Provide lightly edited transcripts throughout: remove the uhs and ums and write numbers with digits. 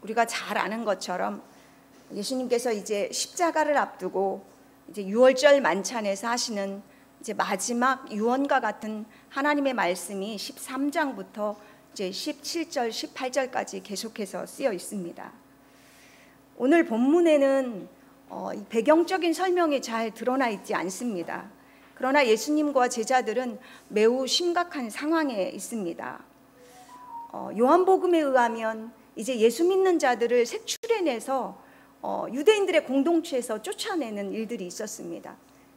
우리가 잘 아는 것처럼 예수님께서 이제 십자가를 앞두고 이제 유월절 만찬에서 하시는 이제 마지막 유언과 같은 하나님의 말씀이 13장부터 이제 17절, 18절까지 계속해서 쓰여 있습니다. 오늘 본문에는 이 배경적인 설명이 잘 드러나 있지 않습니다. 그러나 예수님과 제자들은 매우 심각한 상황에 있습니다. 요한복음에 의하면 이제 예수 믿는 자들을 색출해내서 유대인들의 공동체에서 쫓아내는 일들이 있었습니다.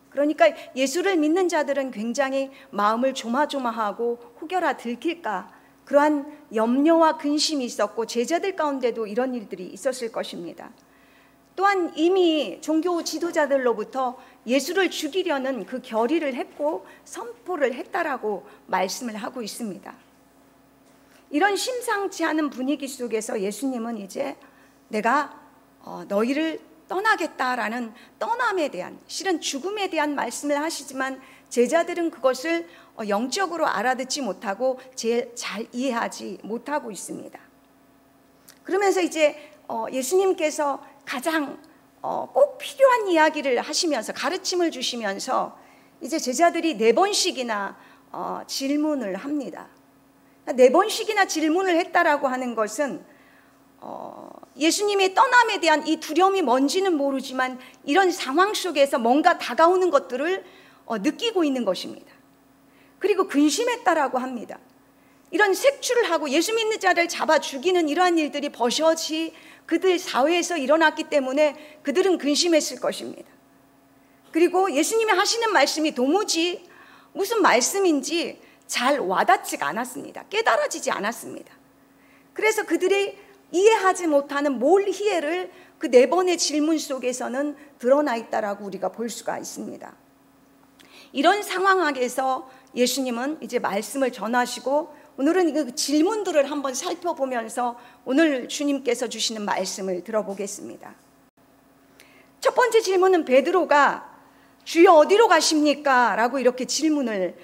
그러니까 예수를 믿는 자들은 굉장히 마음을 조마조마하고 혹여라 들킬까 그러한 염려와 근심이 있었고 제자들 가운데도 이런 일들이 있었을 것입니다. 또한 이미 종교 지도자들로부터 예수를 죽이려는 그 결의를 했고 선포를 했다라고 말씀을 하고 있습니다. 이런 심상치 않은 분위기 속에서 예수님은 이제 내가 너희를 떠나겠다라는 떠남에 대한, 실은 죽음에 대한 말씀을 하시지만 제자들은 그것을 영적으로 알아듣지 못하고 잘 이해하지 못하고 있습니다. 그러면서 이제 예수님께서 가장 꼭 필요한 이야기를 하시면서 가르침을 주시면서 이제 제자들이 4번씩이나 질문을 합니다. 4번씩이나 질문을 했다라고 하는 것은 예수님의 떠남에 대한 이 두려움이 뭔지는 모르지만 이런 상황 속에서 뭔가 다가오는 것들을 느끼고 있는 것입니다. 그리고 근심했다라고 합니다. 이런 색출을 하고 예수 믿는 자를 잡아 죽이는 이러한 일들이 버젓이 그들 사회에서 일어났기 때문에 그들은 근심했을 것입니다. 그리고 예수님이 하시는 말씀이 도무지 무슨 말씀인지 잘 와닿지가 않았습니다. 깨달아지지 않았습니다. 그래서 그들이 이해하지 못하는 몰이해를 그 4번의 질문 속에서는 드러나 있다라고 우리가 볼 수가 있습니다. 이런 상황에서 예수님은 이제 말씀을 전하시고 오늘은 그 질문들을 한번 살펴보면서 오늘 주님께서 주시는 말씀을 들어보겠습니다. 첫 번째 질문은 베드로가 주여 어디로 가십니까? 라고 이렇게 질문을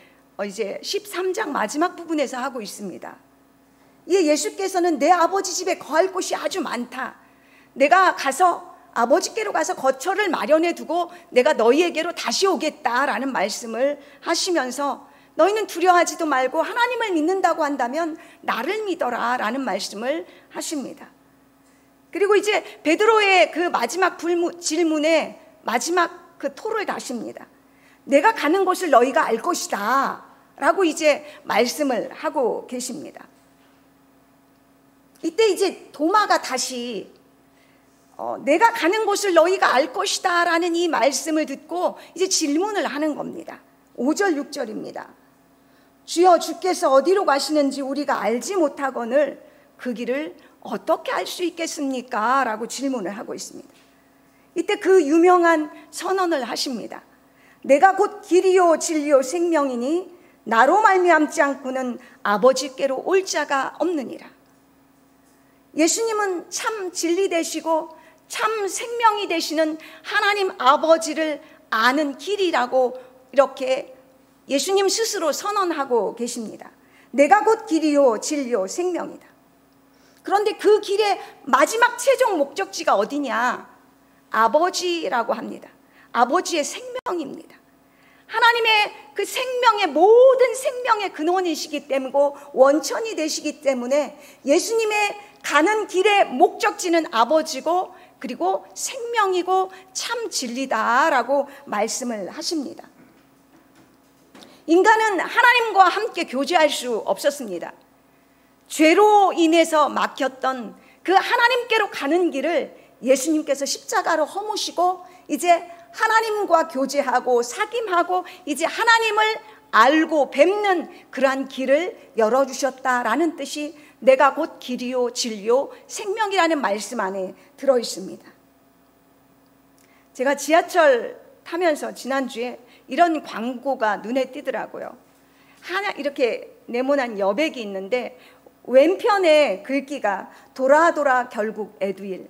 이제 13장 마지막 부분에서 하고 있습니다. 이 예수께서는 내 아버지 집에 거할 곳이 아주 많다. 내가 가서 아버지께로 가서 거처를 마련해 두고 내가 너희에게로 다시 오겠다라는 말씀을 하시면서 너희는 두려워하지도 말고 하나님을 믿는다고 한다면 나를 믿어라 라는 말씀을 하십니다. 그리고 이제 베드로의 그 마지막 질문에 마지막 그 토를 다십니다. 내가 가는 곳을 너희가 알 것이다 라고 이제 말씀을 하고 계십니다. 이때 이제 도마가 다시 내가 가는 곳을 너희가 알 것이다 라는 이 말씀을 듣고 이제 질문을 하는 겁니다. 5절 6절입니다. 주여 주께서 어디로 가시는지 우리가 알지 못하거늘 그 길을 어떻게 알 수 있겠습니까? 라고 질문을 하고 있습니다. 이때 그 유명한 선언을 하십니다. 내가 곧 길이요 진리요 생명이니 나로 말미암지 않고는 아버지께로 올 자가 없느니라. 예수님은 참 진리 되시고 참 생명이 되시는 하나님 아버지를 아는 길이라고 이렇게 예수님 스스로 선언하고 계십니다. 내가 곧 길이요 진리요 생명이다. 그런데 그 길의 마지막 최종 목적지가 어디냐? 아버지라고 합니다. 아버지의 생명입니다. 하나님의 그 생명의 모든 생명의 근원이시기 때문에 원천이 되시기 때문에 예수님의 가는 길의 목적지는 아버지고 그리고 생명이고 참 진리다라고 말씀을 하십니다. 인간은 하나님과 함께 교제할 수 없었습니다. 죄로 인해서 막혔던 그 하나님께로 가는 길을 예수님께서 십자가로 허무시고 이제 하나님과 교제하고 사귐하고 이제 하나님을 알고 뵙는 그러한 길을 열어주셨다라는 뜻이 내가 곧 길이요 진리요 생명이라는 말씀 안에 들어있습니다. 제가 지하철 타면서 지난주에 이런 광고가 눈에 띄더라고요. 하나 이렇게 네모난 여백이 있는데 왼편에 글귀가 돌아 돌아 결국 에듀윌,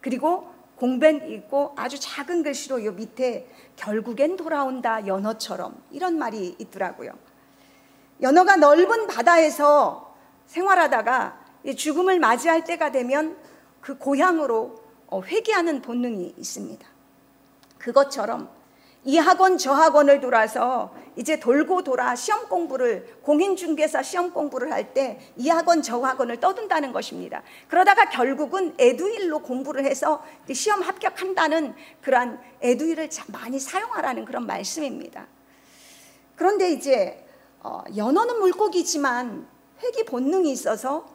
그리고 공백이 있고 아주 작은 글씨로 요 밑에 결국엔 돌아온다 연어처럼, 이런 말이 있더라고요. 연어가 넓은 바다에서 생활하다가 죽음을 맞이할 때가 되면 그 고향으로 회귀하는 본능이 있습니다. 그것처럼 이 학원 저 학원을 돌아서 이제 돌고 돌아 시험 공부를, 공인중개사 시험 공부를 할 때 이 학원 저 학원을 떠든다는 것입니다. 그러다가 결국은 에듀윌로 공부를 해서 시험 합격한다는 그러한 에듀윌을 많이 사용하라는 그런 말씀입니다. 그런데 이제 연어는 물고기지만 회귀 본능이 있어서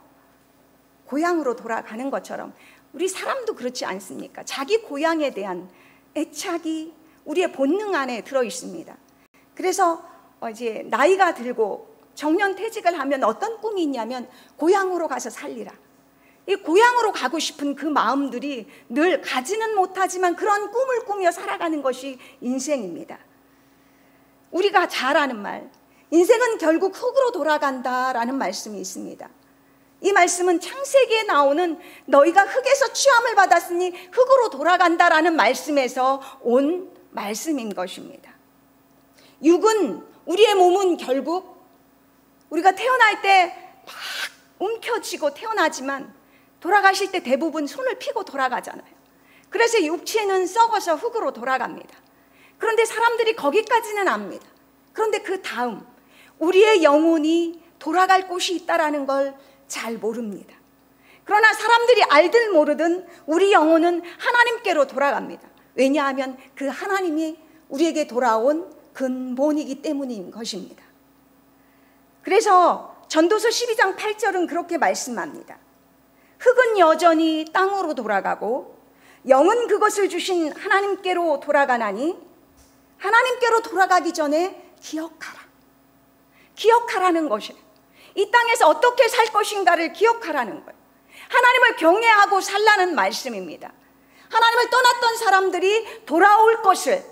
고향으로 돌아가는 것처럼 우리 사람도 그렇지 않습니까? 자기 고향에 대한 애착이 우리의 본능 안에 들어 있습니다. 그래서 이제 나이가 들고 정년퇴직을 하면 어떤 꿈이 있냐면 고향으로 가서 살리라. 이 고향으로 가고 싶은 그 마음들이 늘 가지는 못하지만 그런 꿈을 꾸며 살아가는 것이 인생입니다. 우리가 잘 아는 말, 인생은 결국 흙으로 돌아간다라는 말씀이 있습니다. 이 말씀은 창세기에 나오는 너희가 흙에서 취함을 받았으니 흙으로 돌아간다라는 말씀에서 온 말씀인 것입니다. 육은, 우리의 몸은 결국 우리가 태어날 때 막 움켜쥐고 태어나지만 돌아가실 때 대부분 손을 피고 돌아가잖아요. 그래서 육체는 썩어서 흙으로 돌아갑니다. 그런데 사람들이 거기까지는 압니다. 그런데 그 다음 우리의 영혼이 돌아갈 곳이 있다라는 걸 잘 모릅니다. 그러나 사람들이 알든 모르든 우리 영혼은 하나님께로 돌아갑니다. 왜냐하면 그 하나님이 우리에게 돌아온 근본이기 때문인 것입니다. 그래서 전도서 12장 8절은 그렇게 말씀합니다. 흙은 여전히 땅으로 돌아가고 영은 그것을 주신 하나님께로 돌아가나니 하나님께로 돌아가기 전에 기억하라. 기억하라는 것이에요. 이 땅에서 어떻게 살 것인가를 기억하라는 거예요. 하나님을 경외하고 살라는 말씀입니다. 하나님을 떠났던 사람들이 돌아올 것을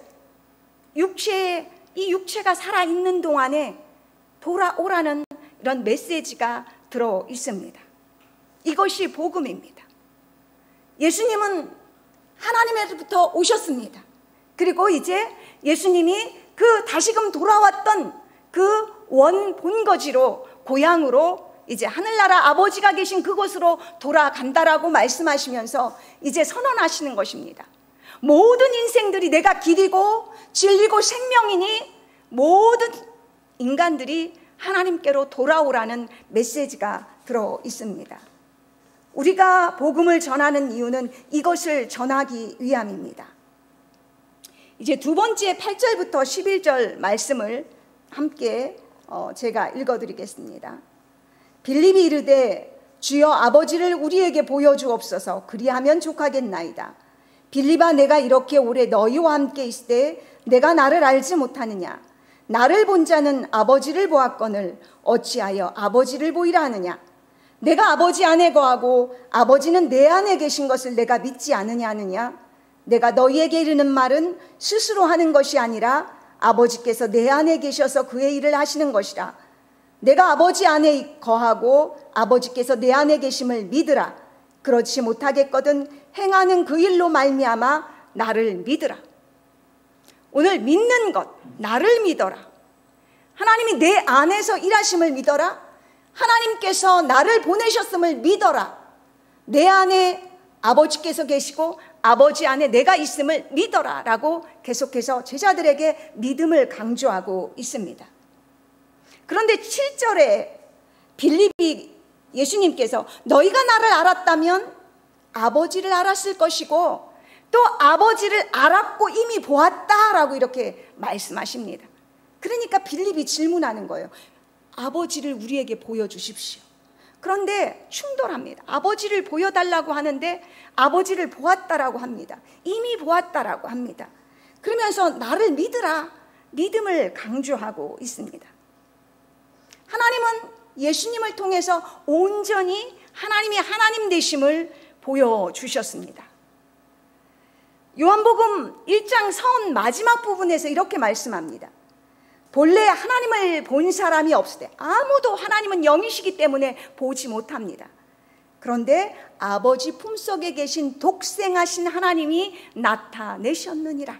이 육체가 살아있는 동안에 돌아오라는 이런 메시지가 들어 있습니다. 이것이 복음입니다. 예수님은 하나님에서부터 오셨습니다. 그리고 이제 예수님이 그 다시금 돌아왔던 그 원본거지로 고향으로 이제 하늘나라 아버지가 계신 그곳으로 돌아간다라고 말씀하시면서 이제 선언하시는 것입니다. 모든 인생들이 내가 길이고 진리고 생명이니 모든 인간들이 하나님께로 돌아오라는 메시지가 들어 있습니다. 우리가 복음을 전하는 이유는 이것을 전하기 위함입니다. 이제 두 번째 8절부터 11절 말씀을 함께 제가 읽어드리겠습니다. 빌립이 이르되 주여 아버지를 우리에게 보여주옵소서. 그리하면 족하겠나이다. 빌립아, 내가 이렇게 오래 너희와 함께 있을 때 내가 나를 알지 못하느냐? 나를 본 자는 아버지를 보았거늘 어찌하여 아버지를 보이라 하느냐? 내가 아버지 안에 거하고 아버지는 내 안에 계신 것을 내가 믿지 않으냐 하느냐? 내가 너희에게 이르는 말은 스스로 하는 것이 아니라 아버지께서 내 안에 계셔서 그의 일을 하시는 것이라. 내가 아버지 안에 거하고 아버지께서 내 안에 계심을 믿으라. 그렇지 못하겠거든 행하는 그 일로 말미암아 나를 믿으라. 오늘 믿는 것, 나를 믿어라. 하나님이 내 안에서 일하심을 믿어라. 하나님께서 나를 보내셨음을 믿어라. 내 안에 아버지께서 계시고 아버지 안에 내가 있음을 믿어라 라고 계속해서 제자들에게 믿음을 강조하고 있습니다. 그런데 7절에 빌립이 예수님께서 너희가 나를 알았다면 아버지를 알았을 것이고 또 아버지를 알았고 이미 보았다라고 이렇게 말씀하십니다. 그러니까 빌립이 질문하는 거예요. 아버지를 우리에게 보여주십시오. 그런데 충돌합니다. 아버지를 보여달라고 하는데 아버지를 보았다라고 합니다. 이미 보았다라고 합니다. 그러면서 나를 믿으라, 믿음을 강조하고 있습니다. 하나님은 예수님을 통해서 온전히 하나님이 하나님 되심을 보여주셨습니다. 요한복음 1장 선 마지막 부분에서 이렇게 말씀합니다. 본래 하나님을 본 사람이 없을 때 아무도 하나님은 영이시기 때문에 보지 못합니다. 그런데 아버지 품속에 계신 독생하신 하나님이 나타내셨느니라.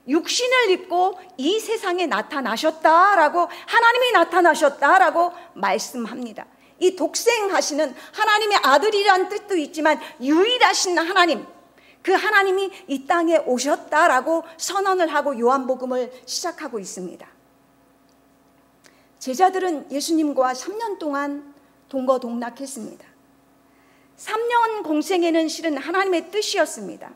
육신을 입고 이 세상에 나타나셨다라고, 하나님이 나타나셨다라고 말씀합니다. 이 독생하시는 하나님의 아들이란 뜻도 있지만 유일하신 하나님, 그 하나님이 이 땅에 오셨다라고 선언을 하고 요한복음을 시작하고 있습니다. 제자들은 예수님과 3년 동안 동거동락했습니다. 3년 공생애는 실은 하나님의 뜻이었습니다.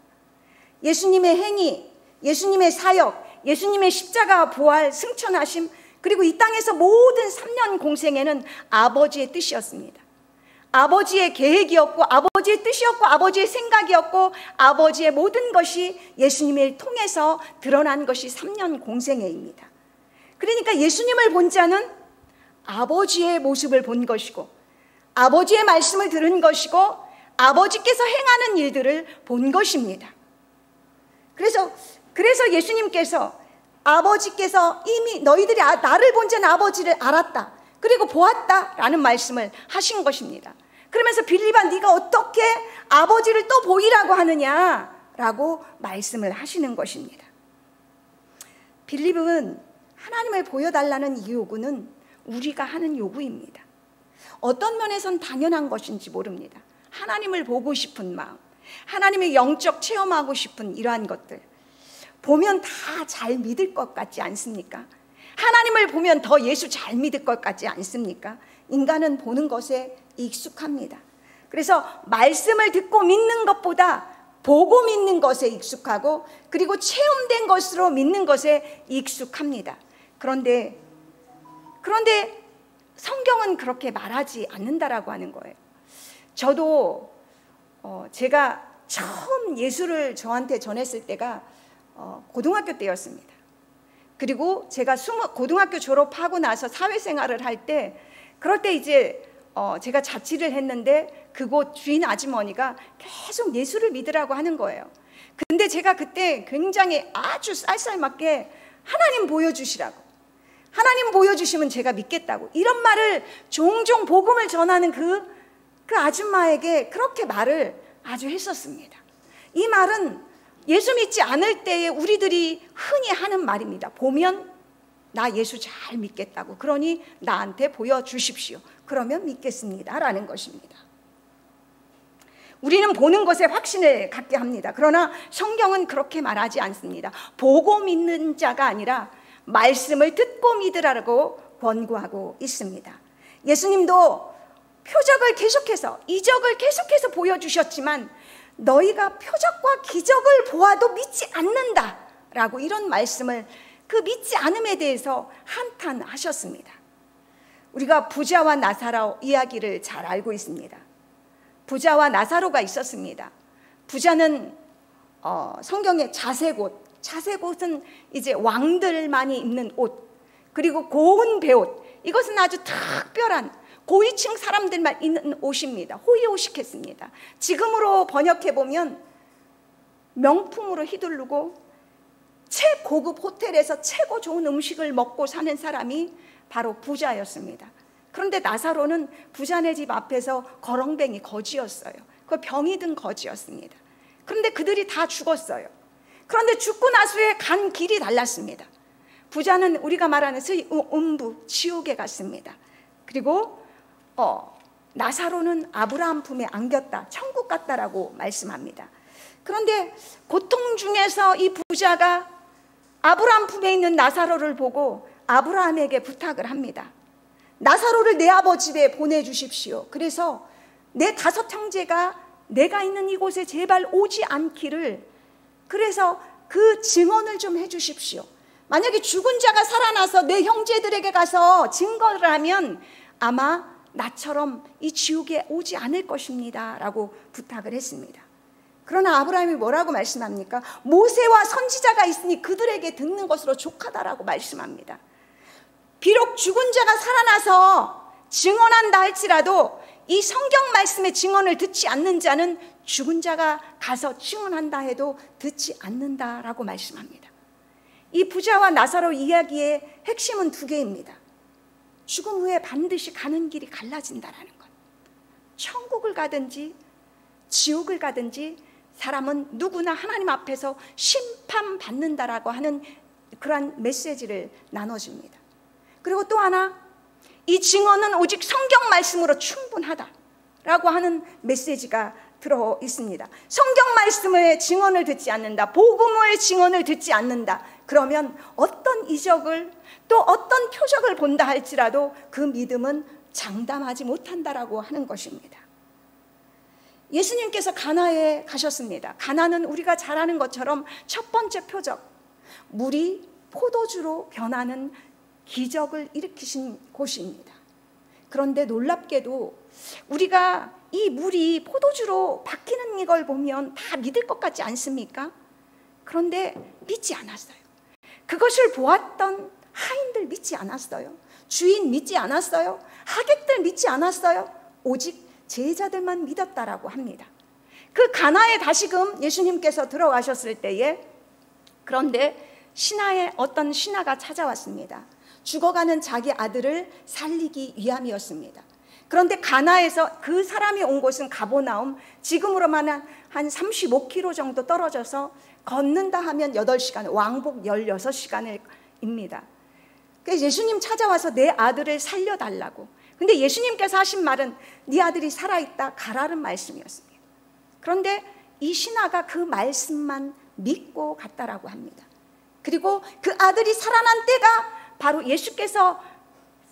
예수님의 행위, 예수님의 사역, 예수님의 십자가, 부활, 승천하심, 그리고 이 땅에서 모든 3년 공생애는 아버지의 뜻이었습니다. 아버지의 계획이었고, 아버지의 뜻이었고, 아버지의 생각이었고, 아버지의 모든 것이 예수님을 통해서 드러난 것이 3년 공생애입니다. 그러니까 예수님을 본 자는 아버지의 모습을 본 것이고, 아버지의 말씀을 들은 것이고, 아버지께서 행하는 일들을 본 것입니다. 그래서 예수님께서 아버지께서 이미 너희들이 나를 본 자는 아버지를 알았다, 그리고 보았다라는 말씀을 하신 것입니다. 그러면서 빌립아, 네가 어떻게 아버지를 또 보이라고 하느냐라고 말씀을 하시는 것입니다. 빌립은 하나님을 보여달라는 이 요구는 우리가 하는 요구입니다. 어떤 면에선 당연한 것인지 모릅니다. 하나님을 보고 싶은 마음, 하나님의 영적 체험하고 싶은 이러한 것들, 보면 다 잘 믿을 것 같지 않습니까? 하나님을 보면 더 예수 잘 믿을 것 같지 않습니까? 인간은 보는 것에 익숙합니다. 그래서 말씀을 듣고 믿는 것보다 보고 믿는 것에 익숙하고, 그리고 체험된 것으로 믿는 것에 익숙합니다. 그런데 성경은 그렇게 말하지 않는다라고 하는 거예요. 저도 제가 처음 예수를 저한테 전했을 때가 고등학교 때였습니다. 그리고 제가 고등학교 졸업하고 나서 사회생활을 할 때, 그럴 때 이제 제가 자취를 했는데 그곳 주인 아주머니가 계속 예수를 믿으라고 하는 거예요. 근데 제가 그때 굉장히 아주 쌀쌀맞게 하나님 보여주시라고, 하나님 보여주시면 제가 믿겠다고, 이런 말을 종종 복음을 전하는 그 아줌마에게 그렇게 말을 아주 했었습니다. 이 말은 예수 믿지 않을 때에 우리들이 흔히 하는 말입니다. 보면 나 예수 잘 믿겠다고, 그러니 나한테 보여주십시오. 그러면 믿겠습니다 라는 것입니다. 우리는 보는 것에 확신을 갖게 합니다. 그러나 성경은 그렇게 말하지 않습니다. 보고 믿는 자가 아니라 말씀을 듣고 믿으라고 권고하고 있습니다. 예수님도 표적을 계속해서, 이적을 계속해서 보여주셨지만 너희가 표적과 기적을 보아도 믿지 않는다라고 이런 말씀을, 그 믿지 않음에 대해서 한탄하셨습니다. 우리가 부자와 나사로 이야기를 잘 알고 있습니다. 부자와 나사로가 있었습니다. 부자는 성경의 자색옷은 이제 왕들만이 입는 옷, 그리고 고운 배옷, 이것은 아주 특별한 고위층 사람들만 입는 옷입니다. 호의호식했습니다. 지금으로 번역해보면 명품으로 휘두르고 최고급 호텔에서 최고 좋은 음식을 먹고 사는 사람이 바로 부자였습니다. 그런데 나사로는 부자네 집 앞에서 거렁뱅이 거지였어요. 그 병이 든 거지였습니다. 그런데 그들이 다 죽었어요. 그런데 죽고 나서에 간 길이 달랐습니다. 부자는 우리가 말하는 음부, 지옥에 갔습니다. 그리고 나사로는 아브라함 품에 안겼다, 천국 갔다라고 말씀합니다. 그런데 고통 중에서 이 부자가 아브라함 품에 있는 나사로를 보고 아브라함에게 부탁을 합니다. 나사로를 내 아버지 집에 보내주십시오. 그래서 내 5 형제가 내가 있는 이곳에 제발 오지 않기를, 그래서 그 증언을 좀 해주십시오. 만약에 죽은 자가 살아나서 내 형제들에게 가서 증거를 하면 아마 나처럼 이 지옥에 오지 않을 것입니다 라고 부탁을 했습니다. 그러나 아브라함이 뭐라고 말씀합니까? 모세와 선지자가 있으니 그들에게 듣는 것으로 족하다라고 말씀합니다. 비록 죽은 자가 살아나서 증언한다 할지라도 이 성경 말씀의 증언을 듣지 않는 자는 죽은 자가 가서 증언한다 해도 듣지 않는다라고 말씀합니다. 이 부자와 나사로 이야기의 핵심은 2개입니다. 죽음 후에 반드시 가는 길이 갈라진다라는 것. 천국을 가든지 지옥을 가든지 사람은 누구나 하나님 앞에서 심판받는다라고 하는 그러한 메시지를 나눠줍니다. 그리고 또 하나, 이 증언은 오직 성경 말씀으로 충분하다라고 하는 메시지가 들어 있습니다. 성경 말씀의 증언을 듣지 않는다, 복음의 증언을 듣지 않는다, 그러면 어떤 이적을 또 어떤 표적을 본다 할지라도 그 믿음은 장담하지 못한다라고 하는 것입니다. 예수님께서 가나에 가셨습니다. 가나는 우리가 잘 아는 것처럼 첫 번째 표적, 물이 포도주로 변하는 기적을 일으키신 곳입니다. 그런데 놀랍게도 우리가 이 물이 포도주로 바뀌는 이걸 보면 다 믿을 것 같지 않습니까? 그런데 믿지 않았어요. 그것을 보았던 하인들 믿지 않았어요. 주인 믿지 않았어요. 하객들 믿지 않았어요. 오직 제자들만 믿었다라고 합니다. 그 가나에 다시금 예수님께서 들어가셨을 때에, 그런데 신하의 어떤 신하가 찾아왔습니다. 죽어가는 자기 아들을 살리기 위함이었습니다. 그런데 가나에서 그 사람이 온 곳은 가버나움, 지금으로만 한 35km 정도 떨어져서 걷는다 하면 8시간, 왕복 16시간입니다. 그래서 예수님 찾아와서 내 아들을 살려달라고. 근데 예수님께서 하신 말은 네 아들이 살아있다 가라는 말씀이었습니다. 그런데 이 신하가 그 말씀만 믿고 갔다라고 합니다. 그리고 그 아들이 살아난 때가 바로 예수께서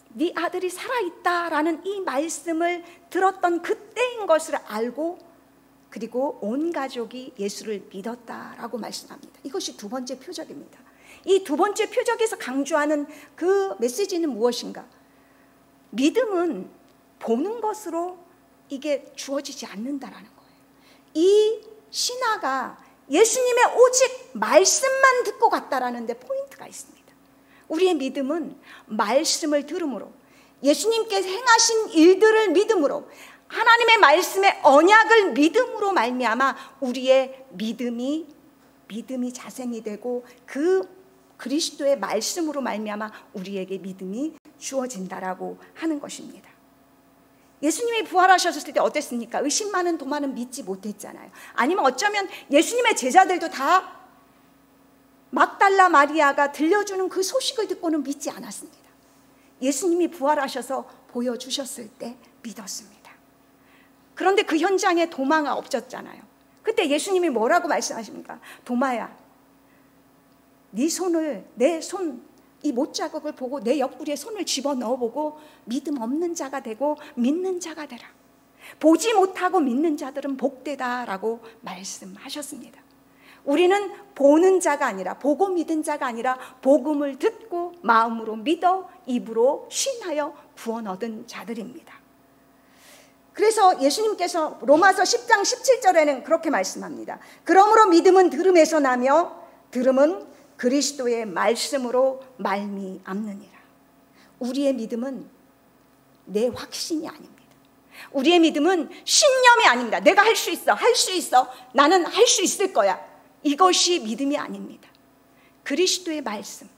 네 아들이 살아있다라는 이 말씀을 들었던 그때인 것을 알고, 그리고 온 가족이 예수를 믿었다라고 말씀합니다. 이것이 두 번째 표적입니다. 이 두 번째 표적에서 강조하는 그 메시지는 무엇인가? 믿음은 보는 것으로 이게 주어지지 않는다라는 거예요. 이 신하가 예수님의 오직 말씀만 듣고 갔다라는 데 포인트가 있습니다. 우리의 믿음은 말씀을 들음으로, 예수님께서 행하신 일들을 믿음으로, 하나님의 말씀의 언약을 믿음으로 말미암아 우리의 믿음이 자생이 되고, 그 그리스도의 말씀으로 말미암아 우리에게 믿음이 주어진다라고 하는 것입니다. 예수님이 부활하셨을 때 어땠습니까? 의심 많은 도마는 믿지 못했잖아요. 아니면 어쩌면 예수님의 제자들도 다 막달라 마리아가 들려주는 그 소식을 듣고는 믿지 않았습니다. 예수님이 부활하셔서 보여주셨을 때 믿었습니다. 그런데 그 현장에 도마가 없었잖아요. 그때 예수님이 뭐라고 말씀하십니까? 도마야, 네 손을, 내 손, 이 못자국을 보고 내 옆구리에 손을 집어넣어보고 믿음 없는 자가 되고 믿는 자가 되라. 보지 못하고 믿는 자들은 복되다라고 말씀하셨습니다. 우리는 보는 자가 아니라, 보고 믿은 자가 아니라 복음을 듣고 마음으로 믿어 입으로 신하여 구원 얻은 자들입니다. 그래서 예수님께서 로마서 10장 17절에는 그렇게 말씀합니다. 그러므로 믿음은 들음에서 나며 들음은 그리스도의 말씀으로 말미암느니라. 우리의 믿음은 내 확신이 아닙니다. 우리의 믿음은 신념이 아닙니다. 내가 할 수 있어, 할 수 있어, 나는 할 수 있을 거야, 이것이 믿음이 아닙니다. 그리스도의 말씀,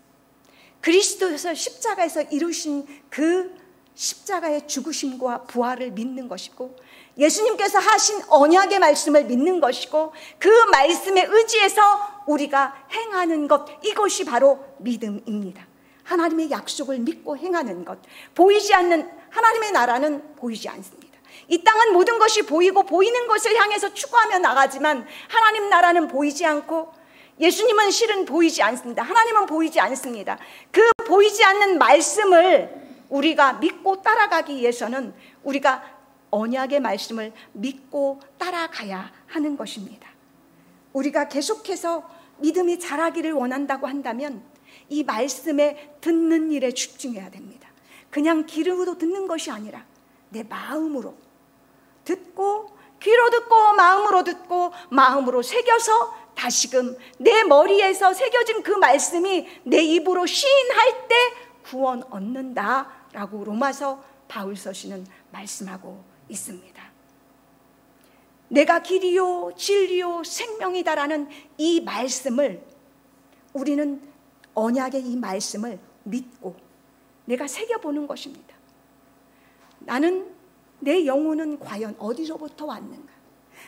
그리스도에서 십자가에서 이루신 그 십자가의 죽으심과 부활을 믿는 것이고, 예수님께서 하신 언약의 말씀을 믿는 것이고, 그 말씀에 의지해서 우리가 행하는 것, 이것이 바로 믿음입니다. 하나님의 약속을 믿고 행하는 것. 보이지 않는 하나님의 나라는 보이지 않습니다. 이 땅은 모든 것이 보이고 보이는 것을 향해서 추구하며 나가지만 하나님 나라는 보이지 않고, 예수님은 실은 보이지 않습니다. 하나님은 보이지 않습니다. 그 보이지 않는 말씀을 우리가 믿고 따라가기 위해서는 우리가 언약의 말씀을 믿고 따라가야 하는 것입니다. 우리가 계속해서 믿음이 자라기를 원한다고 한다면 이 말씀에 듣는 일에 집중해야 됩니다. 그냥 귀로 듣는 것이 아니라 내 마음으로 듣고, 귀로 듣고 마음으로 듣고 마음으로 새겨서 다시금 내 머리에서 새겨진 그 말씀이 내 입으로 시인할 때 구원 얻는다라고 로마서 바울서신은 말씀하고 있습니다. 내가 길이요 진리요 생명이다라는 이 말씀을, 우리는 언약의 이 말씀을 믿고 내가 새겨보는 것입니다. 나는, 내 영혼은 과연 어디로부터 왔는가?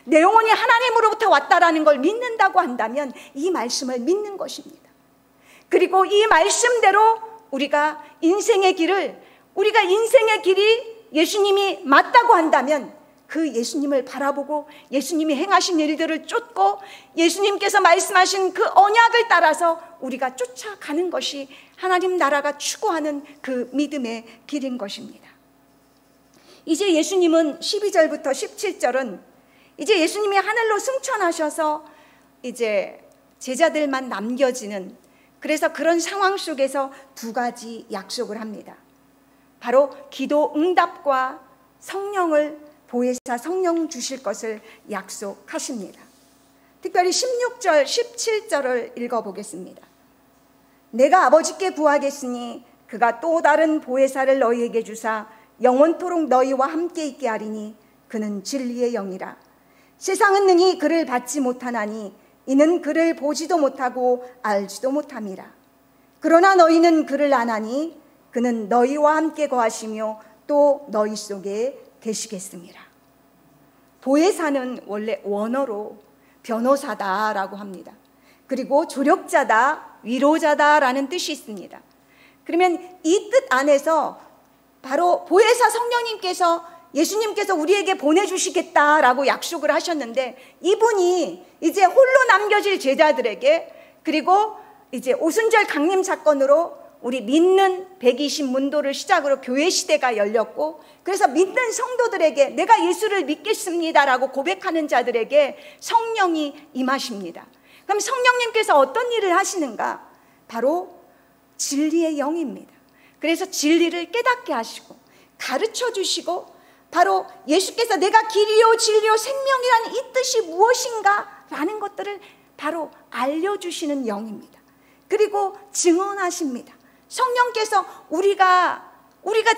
내 영혼이 하나님으로부터 왔다라는 걸 믿는다고 한다면 이 말씀을 믿는 것입니다. 그리고 이 말씀대로 우리가 인생의 길을 우리가 인생의 길이 예수님이 맞다고 한다면 그 예수님을 바라보고 예수님이 행하신 일들을 쫓고 예수님께서 말씀하신 그 언약을 따라서 우리가 쫓아가는 것이 하나님 나라가 추구하는 그 믿음의 길인 것입니다. 이제 예수님은 12절부터 17절은 이제 예수님이 하늘로 승천하셔서 이제 제자들만 남겨지는, 그래서 그런 상황 속에서 두 가지 약속을 합니다. 바로 기도 응답과 성령을, 보혜사 성령 주실 것을 약속하십니다. 특별히 16절 17절을 읽어보겠습니다. 내가 아버지께 구하겠으니 그가 또 다른 보혜사를 너희에게 주사 영원토록 너희와 함께 있게 하리니 그는 진리의 영이라. 세상은 능히 그를 받지 못하나니 이는 그를 보지도 못하고 알지도 못함이라. 그러나 너희는 그를 아나니 그는 너희와 함께 거하시며 또 너희 속에 계시겠습니다. 보혜사는 원래 원어로 변호사다라고 합니다. 그리고 조력자다, 위로자다라는 뜻이 있습니다. 그러면 이 뜻 안에서 바로 보혜사 성령님께서 예수님께서 우리에게 보내주시겠다라고 약속을 하셨는데, 이분이 이제 홀로 남겨질 제자들에게, 그리고 이제 오순절 강림 사건으로 우리 믿는 120문도를 시작으로 교회 시대가 열렸고, 그래서 믿는 성도들에게 내가 예수를 믿겠습니다라고 고백하는 자들에게 성령이 임하십니다. 그럼 성령님께서 어떤 일을 하시는가? 바로 진리의 영입니다. 그래서 진리를 깨닫게 하시고 가르쳐 주시고, 바로 예수께서 내가 길이요 진리요 생명이라는 이 뜻이 무엇인가 라는 것들을 바로 알려주시는 영입니다. 그리고 증언하십니다. 성령께서 우리가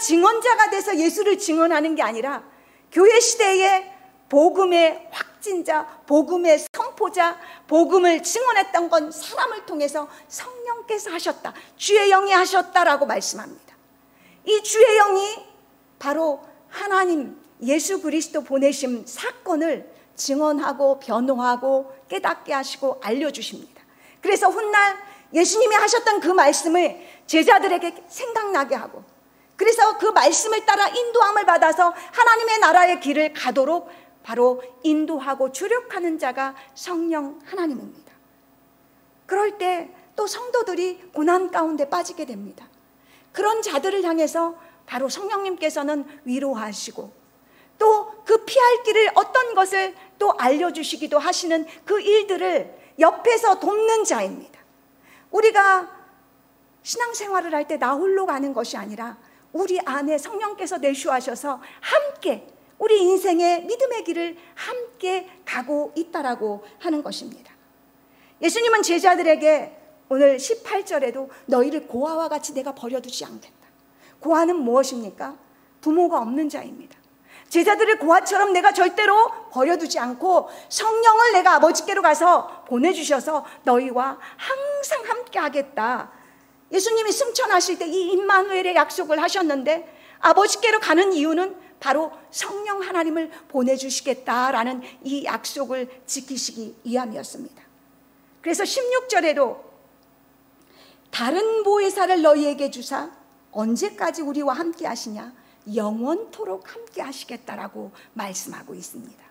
증언자가 돼서 예수를 증언하는 게 아니라 교회 시대에 복음의 확진자, 복음의 선포자, 복음을 증언했던 건 사람을 통해서 성령께서 하셨다, 주의 영이 하셨다라고 말씀합니다. 이 주의 영이 바로 하나님 예수 그리스도 보내심 사건을 증언하고 변호하고 깨닫게 하시고 알려주십니다. 그래서 훗날 예수님이 하셨던 그 말씀을 제자들에게 생각나게 하고, 그래서 그 말씀을 따라 인도함을 받아서 하나님의 나라의 길을 가도록 바로 인도하고 주력하는 자가 성령 하나님입니다. 그럴 때 또 성도들이 고난 가운데 빠지게 됩니다. 그런 자들을 향해서 바로 성령님께서는 위로하시고 또 그 피할 길을 어떤 것을 또 알려주시기도 하시는 그 일들을 옆에서 돕는 자입니다. 우리가 신앙생활을 할 때 나 홀로 가는 것이 아니라 우리 안에 성령께서 내주하셔서 함께 우리 인생의 믿음의 길을 함께 가고 있다라고 하는 것입니다. 예수님은 제자들에게 오늘 18절에도 너희를 고아와 같이 내가 버려두지 않겠다. 고아는 무엇입니까? 부모가 없는 자입니다. 제자들을 고아처럼 내가 절대로 버려두지 않고 성령을 내가 아버지께로 가서 보내주셔서 너희와 항상 함께 하겠다. 예수님이 승천하실 때 이 임마누엘의 약속을 하셨는데, 아버지께로 가는 이유는 바로 성령 하나님을 보내주시겠다라는 이 약속을 지키시기 위함이었습니다. 그래서 16절에도 다른 보혜사를 너희에게 주사 언제까지 우리와 함께 하시냐? 영원토록 함께 하시겠다라고 말씀하고 있습니다.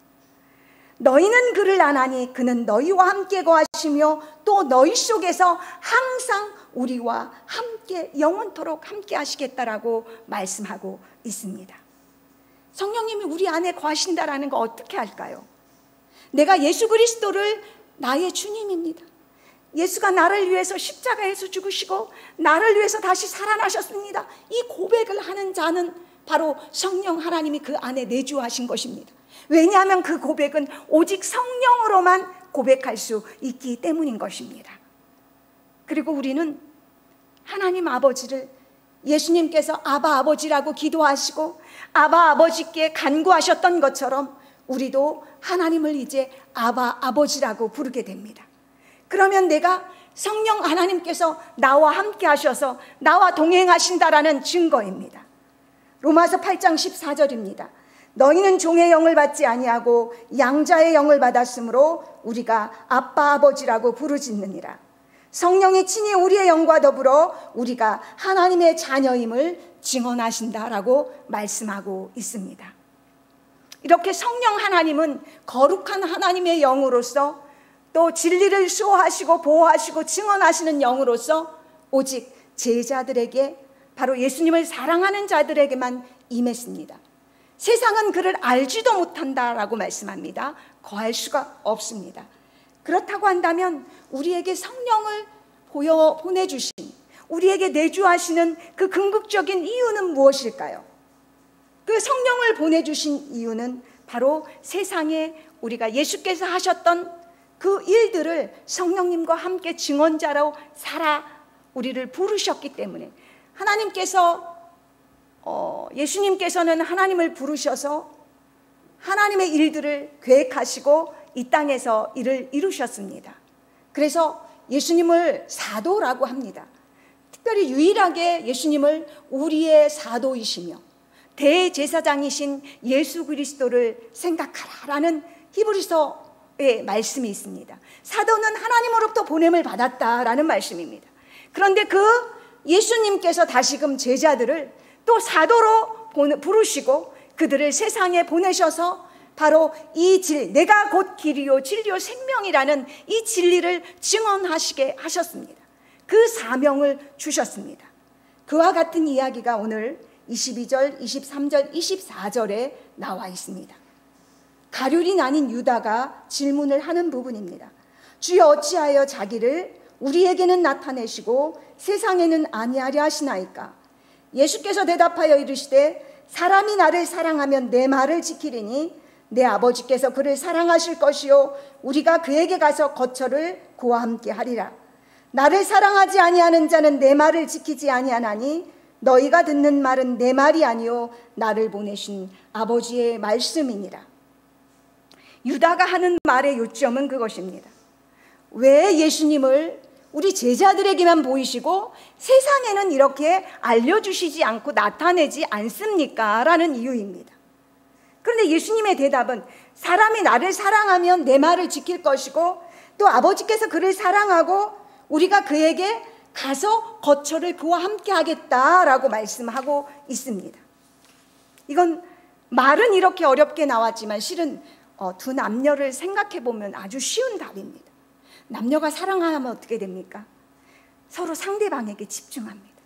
너희는 그를 아나니 그는 너희와 함께 거하시며 또 너희 속에서 항상 우리와 함께 영원토록 함께 하시겠다라고 말씀하고 있습니다. 성령님이 우리 안에 거하신다라는 거 어떻게 할까요? 내가 예수 그리스도를 나의 주님입니다. 예수가 나를 위해서 십자가에서 죽으시고 나를 위해서 다시 살아나셨습니다. 이 고백을 하는 자는 바로 성령 하나님이 그 안에 내주하신 것입니다. 왜냐하면 그 고백은 오직 성령으로만 고백할 수 있기 때문인 것입니다. 그리고 우리는 하나님 아버지를 예수님께서 아바 아버지라고 기도하시고 아바 아버지께 간구하셨던 것처럼 우리도 하나님을 이제 아바 아버지라고 부르게 됩니다. 그러면 내가 성령 하나님께서 나와 함께 하셔서 나와 동행하신다라는 증거입니다. 로마서 8장 14절입니다. 너희는 종의 영을 받지 아니하고 양자의 영을 받았으므로 우리가 아빠 아버지라고 부르짖느니라. 성령이 친히 우리의 영과 더불어 우리가 하나님의 자녀임을 증언하신다라고 말씀하고 있습니다. 이렇게 성령 하나님은 거룩한 하나님의 영으로서, 또 진리를 수호하시고 보호하시고 증언하시는 영으로서 오직 제자들에게, 바로 예수님을 사랑하는 자들에게만 임했습니다. 세상은 그를 알지도 못한다라고 말씀합니다. 거할 수가 없습니다. 그렇다고 한다면 우리에게 성령을 보내주신, 우리에게 내주하시는 그 궁극적인 이유는 무엇일까요? 그 성령을 보내주신 이유는 바로 세상에 우리가 예수께서 하셨던 그 일들을 성령님과 함께 증언자로 살아 우리를 부르셨기 때문에, 하나님께서 예수님께서는 하나님을 부르셔서 하나님의 일들을 계획하시고 이 땅에서 일을 이루셨습니다. 그래서 예수님을 사도라고 합니다. 특별히 유일하게 예수님을 우리의 사도이시며 대제사장이신 예수 그리스도를 생각하라라는 히브리서의 말씀이 있습니다. 사도는 하나님으로부터 보냄을 받았다라는 말씀입니다. 그런데 그 예수님께서 다시금 제자들을 또 사도로 부르시고 그들을 세상에 보내셔서 바로 이 내가 곧 길이요 진리요 생명이라는 이 진리를 증언하시게 하셨습니다. 그 사명을 주셨습니다. 그와 같은 이야기가 오늘 22절, 23절, 24절에 나와 있습니다. 가룟이 아닌 유다가 질문을 하는 부분입니다. 주여 어찌하여 자기를 우리에게는 나타내시고 세상에는 아니하려 하시나이까? 예수께서 대답하여 이르시되 사람이 나를 사랑하면 내 말을 지키리니 내 아버지께서 그를 사랑하실 것이요 우리가 그에게 가서 거처를 그와 함께 하리라. 나를 사랑하지 아니하는 자는 내 말을 지키지 아니하나니 너희가 듣는 말은 내 말이 아니요 나를 보내신 아버지의 말씀이니라. 유다가 하는 말의 요점은 그것입니다. 왜 예수님을 우리 제자들에게만 보이시고 세상에는 이렇게 알려주시지 않고 나타내지 않습니까? 라는 이유입니다. 그런데 예수님의 대답은 사람이 나를 사랑하면 내 말을 지킬 것이고 또 아버지께서 그를 사랑하고 우리가 그에게 가서 거처를 그와 함께 하겠다라고 말씀하고 있습니다. 이건 말은 이렇게 어렵게 나왔지만 실은 두 남녀를 생각해 보면 아주 쉬운 답입니다. 남녀가 사랑하면 어떻게 됩니까? 서로 상대방에게 집중합니다.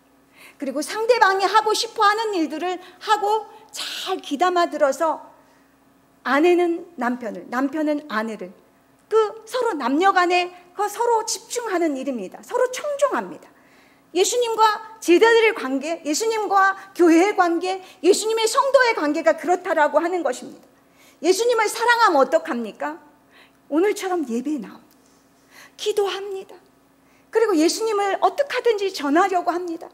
그리고 상대방이 하고 싶어 하는 일들을 하고 잘 귀담아 들어서 아내는 남편을, 남편은 아내를, 서로 남녀 간에 서로 집중하는 일입니다. 서로 청종합니다. 예수님과 제자들의 관계, 예수님과 교회의 관계, 예수님의 성도의 관계가 그렇다라고 하는 것입니다. 예수님을 사랑하면 어떡합니까? 오늘처럼 예배에 나옵니다. 기도합니다. 그리고 예수님을 어떻게 하든지 전하려고 합니다.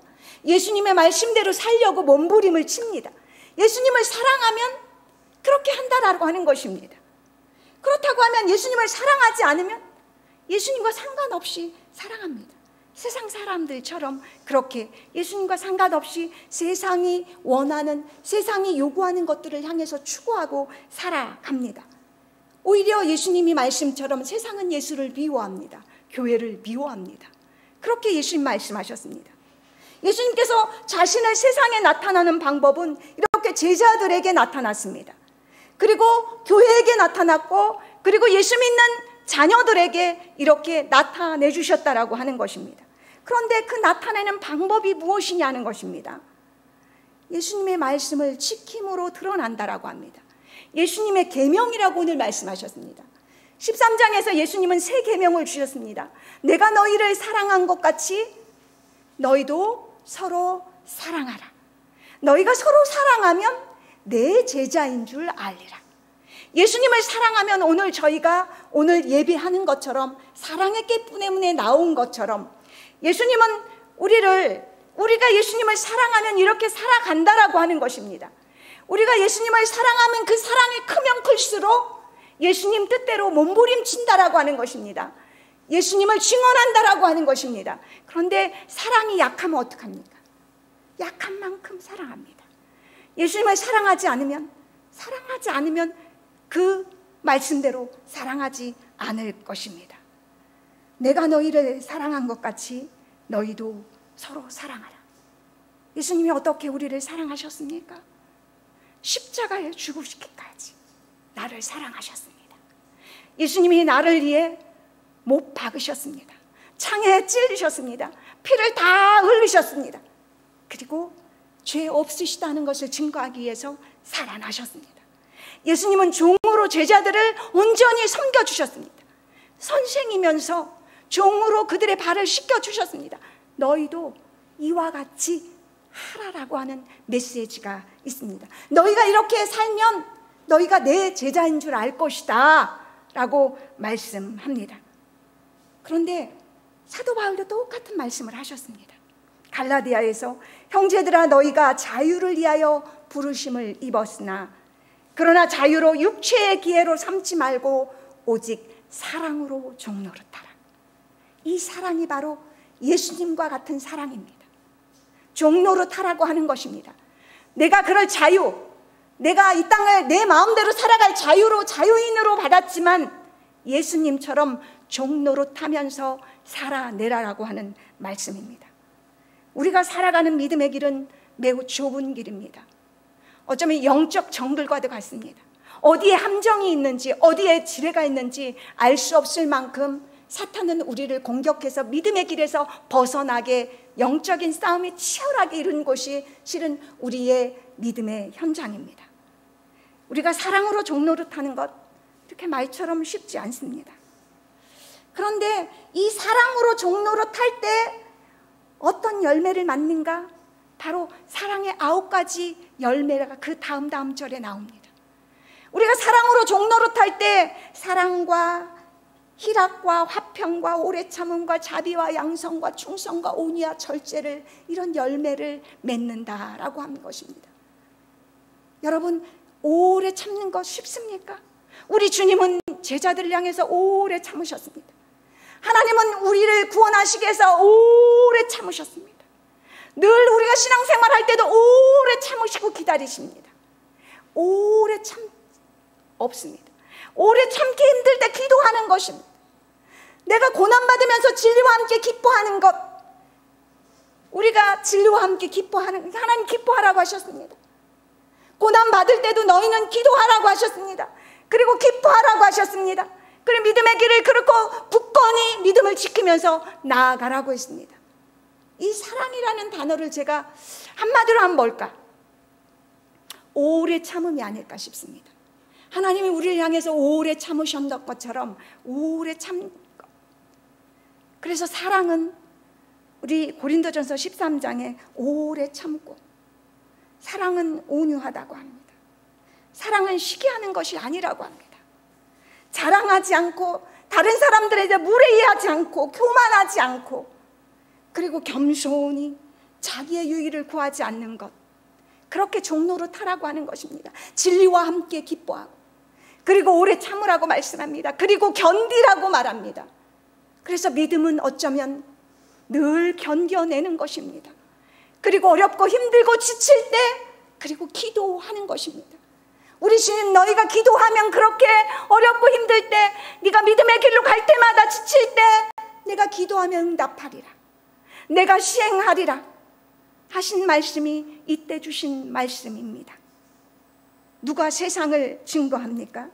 예수님의 말씀대로 살려고 몸부림을 칩니다. 예수님을 사랑하면 그렇게 한다라고 하는 것입니다. 그렇다고 하면 예수님을 사랑하지 않으면 예수님과 상관없이 사랑합니다. 세상 사람들처럼 그렇게 예수님과 상관없이 세상이 원하는, 세상이 요구하는 것들을 향해서 추구하고 살아갑니다. 오히려 예수님이 말씀처럼 세상은 예수를 미워합니다. 교회를 미워합니다. 그렇게 예수님 말씀하셨습니다. 예수님께서 자신을 세상에 나타나는 방법은 이렇게 제자들에게 나타났습니다. 그리고 교회에게 나타났고, 그리고 예수 믿는 자녀들에게 이렇게 나타내 주셨다라고 하는 것입니다. 그런데 그 나타내는 방법이 무엇이냐는 것입니다. 예수님의 말씀을 지킴으로 드러난다라고 합니다. 예수님의 계명이라고 오늘 말씀하셨습니다. 13장에서 예수님은 세 계명을 주셨습니다. 내가 너희를 사랑한 것 같이 너희도 서로 사랑하라. 너희가 서로 사랑하면 내 제자인 줄 알리라. 예수님을 사랑하면 오늘 저희가 오늘 예배하는 것처럼 사랑의 깨 때문에 나온 것처럼 예수님은 우리가 예수님을 사랑하면 이렇게 살아간다라고 하는 것입니다. 우리가 예수님을 사랑하면 그 사랑이 크면 클수록 예수님 뜻대로 몸부림친다라고 하는 것입니다. 예수님을 증언한다라고 하는 것입니다. 그런데 사랑이 약하면 어떡합니까? 약한 만큼 사랑합니다. 예수님을 사랑하지 않으면 그 말씀대로 사랑하지 않을 것입니다. 내가 너희를 사랑한 것 같이 너희도 서로 사랑하라. 예수님이 어떻게 우리를 사랑하셨습니까? 십자가에 죽으시기까지 나를 사랑하셨습니다. 예수님이 나를 위해 못 박으셨습니다. 창에 찔리셨습니다. 피를 다 흘리셨습니다. 그리고 죄 없으시다는 것을 증거하기 위해서 살아나셨습니다. 예수님은 종으로 제자들을 온전히 섬겨주셨습니다. 선생이면서 종으로 그들의 발을 씻겨주셨습니다. 너희도 이와 같이 하라라고 하는 메시지가 있습니다. 너희가 이렇게 살면 너희가 내 제자인 줄 알 것이다 라고 말씀합니다. 그런데 사도 바울도 똑같은 말씀을 하셨습니다. 갈라디아에서 형제들아 너희가 자유를 위하여 부르심을 입었으나 그러나 자유로 육체의 기회로 삼지 말고 오직 사랑으로 종노릇하라. 이 사랑이 바로 예수님과 같은 사랑입니다. 종노릇하라고 하는 것입니다. 내가 그럴 자유, 내가 이 땅을 내 마음대로 살아갈 자유로 자유인으로 받았지만 예수님처럼 종노릇하면서 살아내라라고 하는 말씀입니다. 우리가 살아가는 믿음의 길은 매우 좁은 길입니다. 어쩌면 영적 정글과도 같습니다. 어디에 함정이 있는지 어디에 지뢰가 있는지 알 수 없을 만큼 사탄은 우리를 공격해서 믿음의 길에서 벗어나게 영적인 싸움이 치열하게 이루는 곳이 실은 우리의 믿음의 현장입니다. 우리가 사랑으로 종노릇하는 것 이렇게 말처럼 쉽지 않습니다. 그런데 이 사랑으로 종노릇할 때 어떤 열매를 맺는가? 바로 사랑의 9가지 열매가 그 다음 절에 나옵니다. 우리가 사랑으로 종노릇할 때 사랑과 희락과 화평과 오래 참음과 자비와 양성과 충성과 온유와 절제를 이런 열매를 맺는다라고 하는 것입니다. 여러분 오래 참는 것 쉽습니까? 우리 주님은 제자들을 향해서 오래 참으셨습니다. 하나님은 우리를 구원하시기 위해서 오래 참으셨습니다. 늘 우리가 신앙생활 할 때도 오래 참으시고 기다리십니다. 오래 참 없습니다. 오래 참기 힘들 때 기도하는 것입니다. 내가 고난받으면서 진리와 함께 기뻐하는 것, 우리가 진리와 함께 기뻐하는, 하나님 기뻐하라고 하셨습니다. 고난받을 때도 너희는 기도하라고 하셨습니다. 그리고 기뻐하라고 하셨습니다. 그리고 믿음의 길을 그렇고 굳건히 믿음을 지키면서 나아가라고 했습니다. 이 사랑이라는 단어를 제가 한마디로 하면 뭘까? 오래 참음이 아닐까 싶습니다. 하나님이 우리를 향해서 오래 참으셨던 것처럼 오래 참는 것. 그래서 사랑은 우리 고린도전서 13장에 오래 참고, 사랑은 온유하다고 합니다. 사랑은 시기하는 것이 아니라고 합니다. 자랑하지 않고 다른 사람들에 대해 무례해하지 않고 교만하지 않고, 그리고 겸손히 자기의 유익을 구하지 않는 것, 그렇게 종노릇하라고 하는 것입니다. 진리와 함께 기뻐하고, 그리고 오래 참으라고 말씀합니다. 그리고 견디라고 말합니다. 그래서 믿음은 어쩌면 늘 견뎌내는 것입니다. 그리고 어렵고 힘들고 지칠 때 그리고 기도하는 것입니다. 우리 주님, 너희가 기도하면 그렇게 어렵고 힘들 때, 네가 믿음의 길로 갈 때마다 지칠 때 내가 기도하면 응답하리라, 내가 시행하리라 하신 말씀이 이때 주신 말씀입니다. 누가 세상을 증거합니까?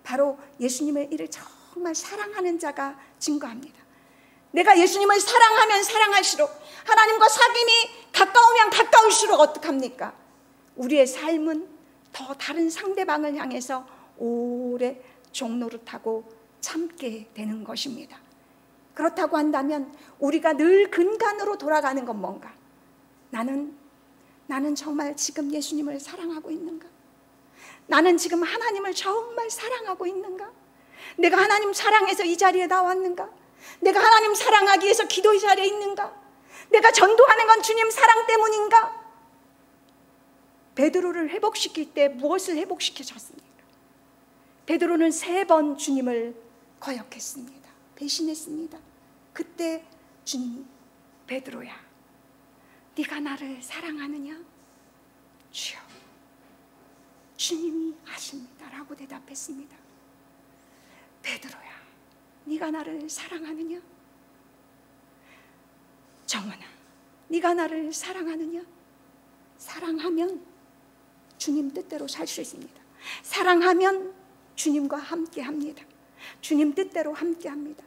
바로 예수님의 일을 정말 사랑하는 자가 증거합니다. 내가 예수님을 사랑하면 사랑할수록, 하나님과 사귐이 가까우면 가까울수록 어떡합니까? 우리의 삶은 더 다른 상대방을 향해서 오래 종노릇하고 참게 되는 것입니다. 그렇다고 한다면 우리가 늘 근간으로 돌아가는 건 뭔가? 나는 정말 지금 예수님을 사랑하고 있는가? 나는 지금 하나님을 정말 사랑하고 있는가? 내가 하나님 사랑해서 이 자리에 나왔는가? 내가 하나님 사랑하기 위해서 기도의 자리에 있는가? 내가 전도하는 건 주님 사랑 때문인가? 베드로를 회복시킬 때 무엇을 회복시켜줬습니까? 베드로는 3번 주님을 거역했습니다. 배신했습니다. 그때 주님이, 베드로야, 네가 나를 사랑하느냐? 주여, 주님이 아십니다 라고 대답했습니다. 베드로야, 네 네가 나를 사랑하느냐? 정원아, 네가 나를 사랑하느냐? 사랑하면 주님 뜻대로 살 수 있습니다. 사랑하면 주님과 함께 합니다. 주님 뜻대로 함께 합니다.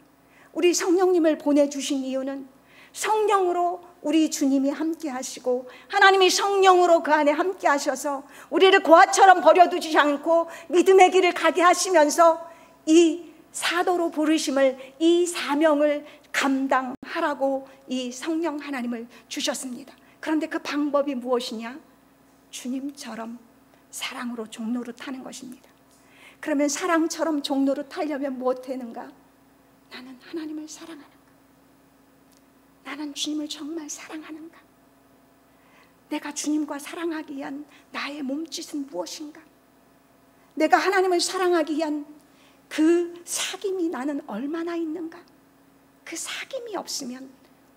우리 성령님을 보내주신 이유는 성령으로 우리 주님이 함께 하시고 하나님이 성령으로 그 안에 함께 하셔서 우리를 고아처럼 버려두지 않고 믿음의 길을 가게 하시면서 이 사도로 부르심을, 이 사명을 감당하라고 이 성령 하나님을 주셨습니다. 그런데 그 방법이 무엇이냐? 주님처럼 사랑으로 종로를 타는 것입니다. 그러면 사랑처럼 종로를 타려면 무엇 되는가? 나는 하나님을 사랑하는가? 나는 주님을 정말 사랑하는가? 내가 주님과 사랑하기 위한 나의 몸짓은 무엇인가? 내가 하나님을 사랑하기 위한 그 사귐이 나는 얼마나 있는가? 그 사귐이 없으면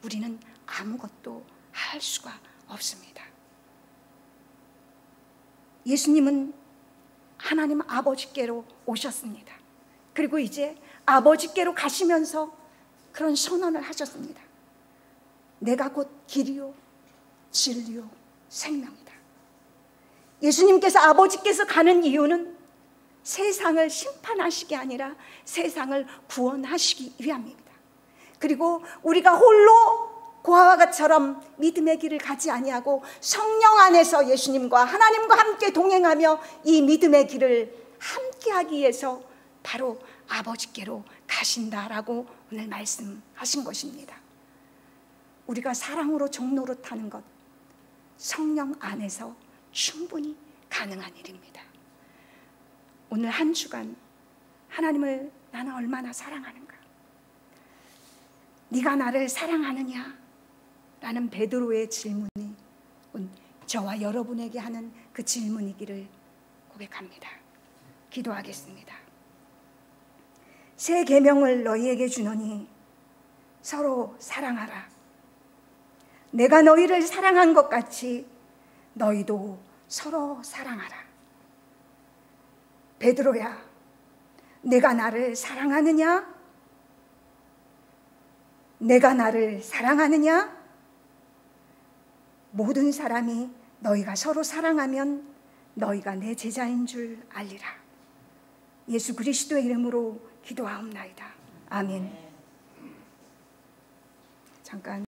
우리는 아무것도 할 수가 없습니다. 예수님은 하나님 아버지께로 오셨습니다. 그리고 이제 아버지께로 가시면서 그런 선언을 하셨습니다. 내가 곧 길이요 진리요 생명이다. 예수님께서 아버지께서 가는 이유는 세상을 심판하시기 아니라 세상을 구원하시기 위함입니다. 그리고 우리가 홀로 고아와 같처럼 믿음의 길을 가지 아니하고 성령 안에서 예수님과 하나님과 함께 동행하며 이 믿음의 길을 함께 하기 위해서 바로 아버지께로 가신다라고 오늘 말씀하신 것입니다. 우리가 사랑으로 종로를 타는 것, 성령 안에서 충분히 가능한 일입니다. 오늘 한 주간 하나님을 나는 얼마나 사랑하는가? 네가 나를 사랑하느냐? 라는 베드로의 질문이 저와 여러분에게 하는 그 질문이기를 고백합니다. 기도하겠습니다. 새 계명을 너희에게 주노니 서로 사랑하라. 내가 너희를 사랑한 것 같이 너희도 서로 사랑하라. 베드로야, 내가 나를 사랑하느냐? 내가 나를 사랑하느냐? 모든 사람이 너희가 서로 사랑하면 너희가 내 제자인 줄 알리라. 예수 그리스도의 이름으로 기도하옵나이다. 아멘. 잠깐.